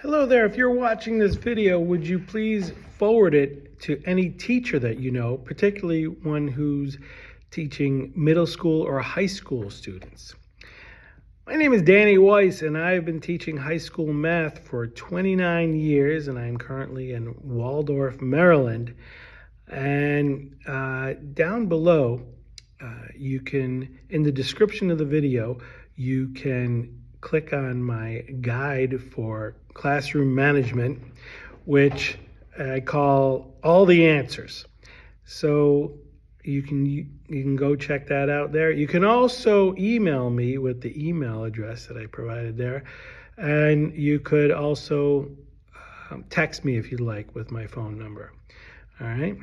Hello there. If you're watching this video, would you please forward it to any teacher that you know, particularly one who's teaching middle school or high school students? My name is Danny Weiss, and I've been teaching high school math for 29 years, and I'm currently in Waldorf, Maryland. And down below, you can, in the description of the video, you can click on my guide for classroom management, which I call All the Answers. So you can go check that out there. You can also email me with the email address that I provided there, and you could also text me if you'd like with my phone number. All right.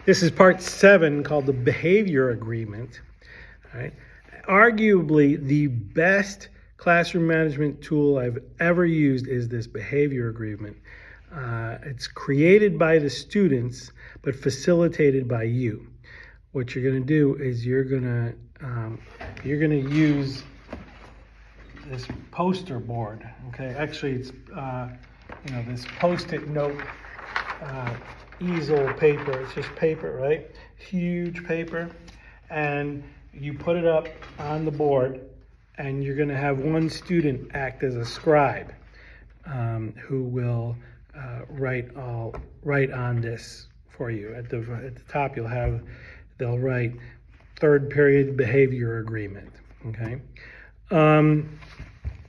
This is part 7, called the behavior agreement. All right. Arguably the best classroom management tool I've ever used is this behavior agreement. It's created by the students, but facilitated by you. What you're going to do is you're going to use this poster board. Okay, actually it's this Post-it note easel paper. It's just paper, right? Huge paper, and you put it up on the board. And you're going to have one student act as a scribe who will write on this for you. At the top, they'll write third period behavior agreement. Okay.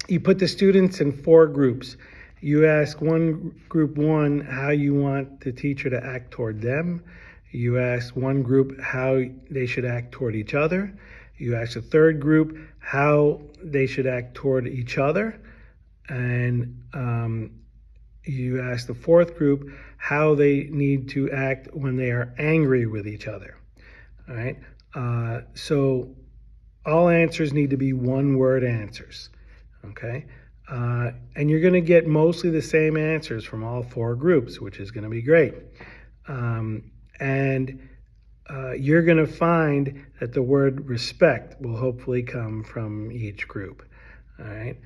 You put the students in 4 groups. You ask group 1 how you want the teacher to act toward them. You ask one group how they should act toward each other. You ask the third group how they should act toward each other. And you ask the fourth group how they need to act when they are angry with each other. All right. So all answers need to be one-word answers. Okay. And you're going to get mostly the same answers from all 4 groups, which is going to be great. You're going to find that the word respect will hopefully come from each group. All right.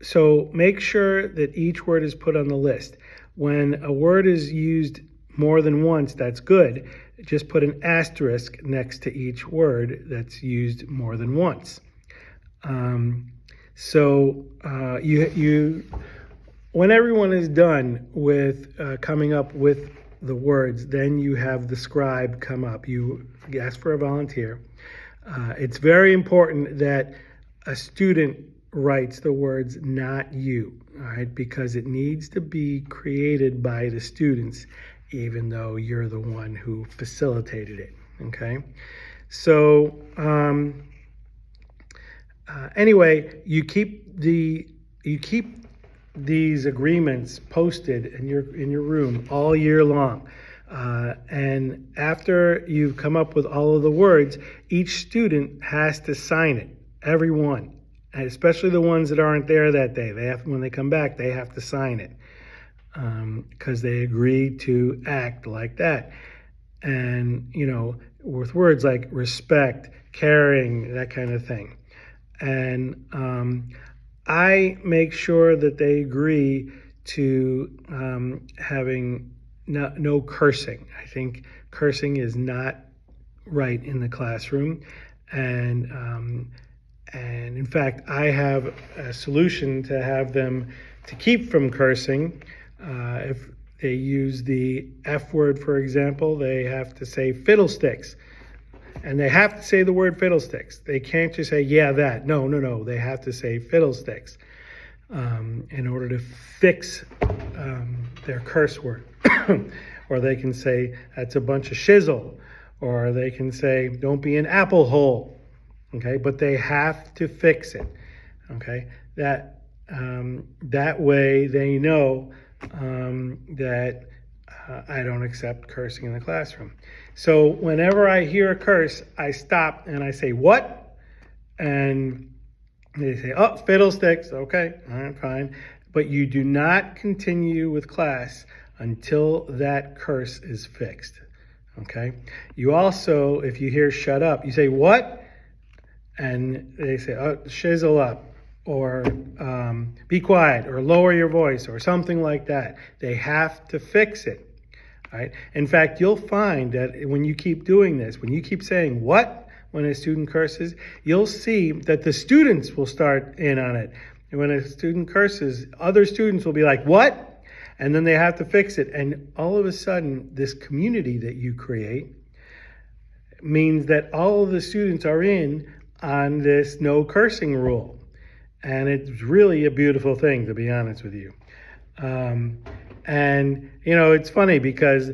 So make sure that each word is put on the list. When a word is used more than once, that's good. Just put an asterisk next to each word that's used more than once. When everyone is done with coming up with the words, then you have the scribe come up. You ask for a volunteer. It's very important that a student writes the words, not you, all right, because it needs to be created by the students, even though you're the one who facilitated it. Okay. So anyway, you keep these agreements posted in your room all year long. And after you've come up with all of the words, each student has to sign it, every one, and especially the ones that aren't there that day. When they come back, they have to sign it because they agreed to act like that. And, with words like respect, caring, that kind of thing. And I make sure that they agree to having no cursing. I think cursing is not right in the classroom. And in fact, I have a solution to have them to keep from cursing. If they use the F word, for example, they have to say fiddlesticks. And they have to say the word fiddlesticks. They can't just say, yeah, that. No. They have to say fiddlesticks in order to fix their curse word. Or they can say, that's a bunch of shizzle. Or they can say, don't be an apple hole. Okay, but they have to fix it. Okay, that way they know that I don't accept cursing in the classroom. So whenever I hear a curse, I stop and I say, what? And they say, oh, fiddlesticks. Okay, all right, fine. But you do not continue with class until that curse is fixed. Okay. You also, if you hear shut up, you say, what? And they say, oh, shizzle up. Or be quiet or lower your voice or something like that. They have to fix it. All right. In fact, you'll find that when you keep doing this, when you keep saying what when a student curses, you'll see that the students will start in on it. And when a student curses, other students will be like, what? And then they have to fix it. And all of a sudden, this community that you create means that all of the students are in on this no cursing rule. And it's really a beautiful thing, to be honest with you. And, you know, it's funny because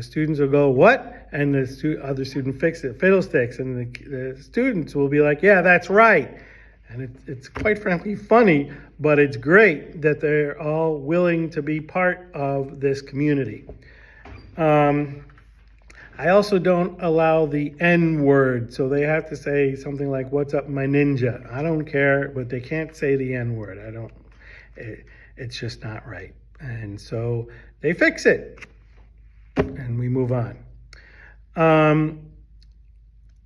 students will go, what? And the other student fixes it, fiddlesticks. And the students will be like, yeah, that's right. And it's quite frankly funny, but it's great that they're all willing to be part of this community. I also don't allow the N word, so they have to say something like, what's up, my ninja? I don't care, but they can't say the N word. It's just not right. And so they fix it, and we move on.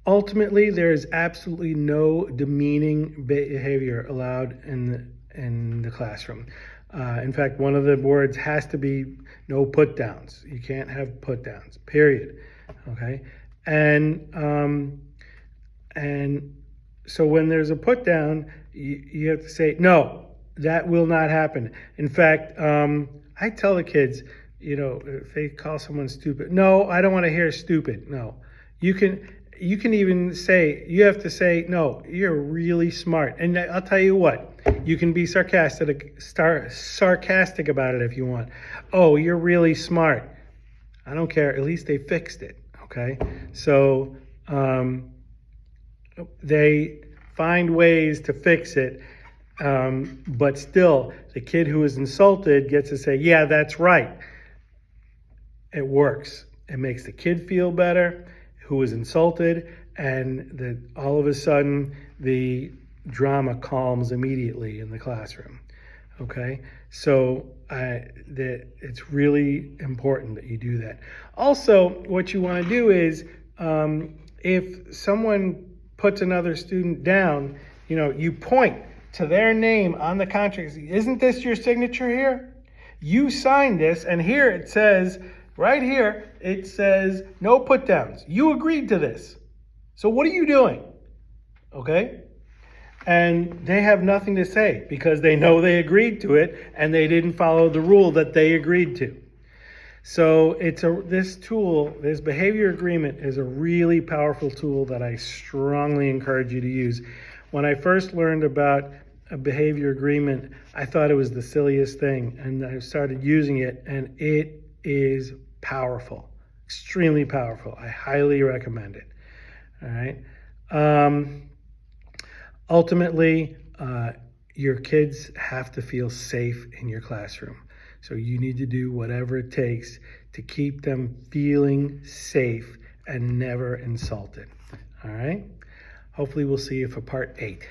Ultimately, there is absolutely no demeaning behavior allowed in the classroom. In fact, one of the words has to be no put-downs. You can't have put-downs, period. Okay? And so when there's a put-down, you have to say, no, that will not happen. In fact, I tell the kids, you know, if they call someone stupid, no, I don't want to hear stupid. No, you can even say, you have to say, no, you're really smart. And I'll tell you what, you can be sarcastic about it if you want. Oh, you're really smart. I don't care. At least they fixed it. Okay. So, they find ways to fix it. But still, the kid who is insulted gets to say, yeah, that's right. It works. It makes the kid feel better who is insulted, and all of a sudden the drama calms immediately in the classroom. Okay? So it's really important that you do that. Also, what you want to do is if someone puts another student down, you know, you point to their name on the contract. Isn't this your signature here? You signed this, and here it says, right here, it says no put downs. You agreed to this. So what are you doing? Okay? And they have nothing to say because they know they agreed to it and they didn't follow the rule that they agreed to. So this behavior agreement is a really powerful tool that I strongly encourage you to use. When I first learned about a behavior agreement, I thought it was the silliest thing, and I started using it, and it is powerful, extremely powerful. I highly recommend it. All right. Ultimately, your kids have to feel safe in your classroom. So you need to do whatever it takes to keep them feeling safe and never insulted. All right. Hopefully we'll see you for part 8.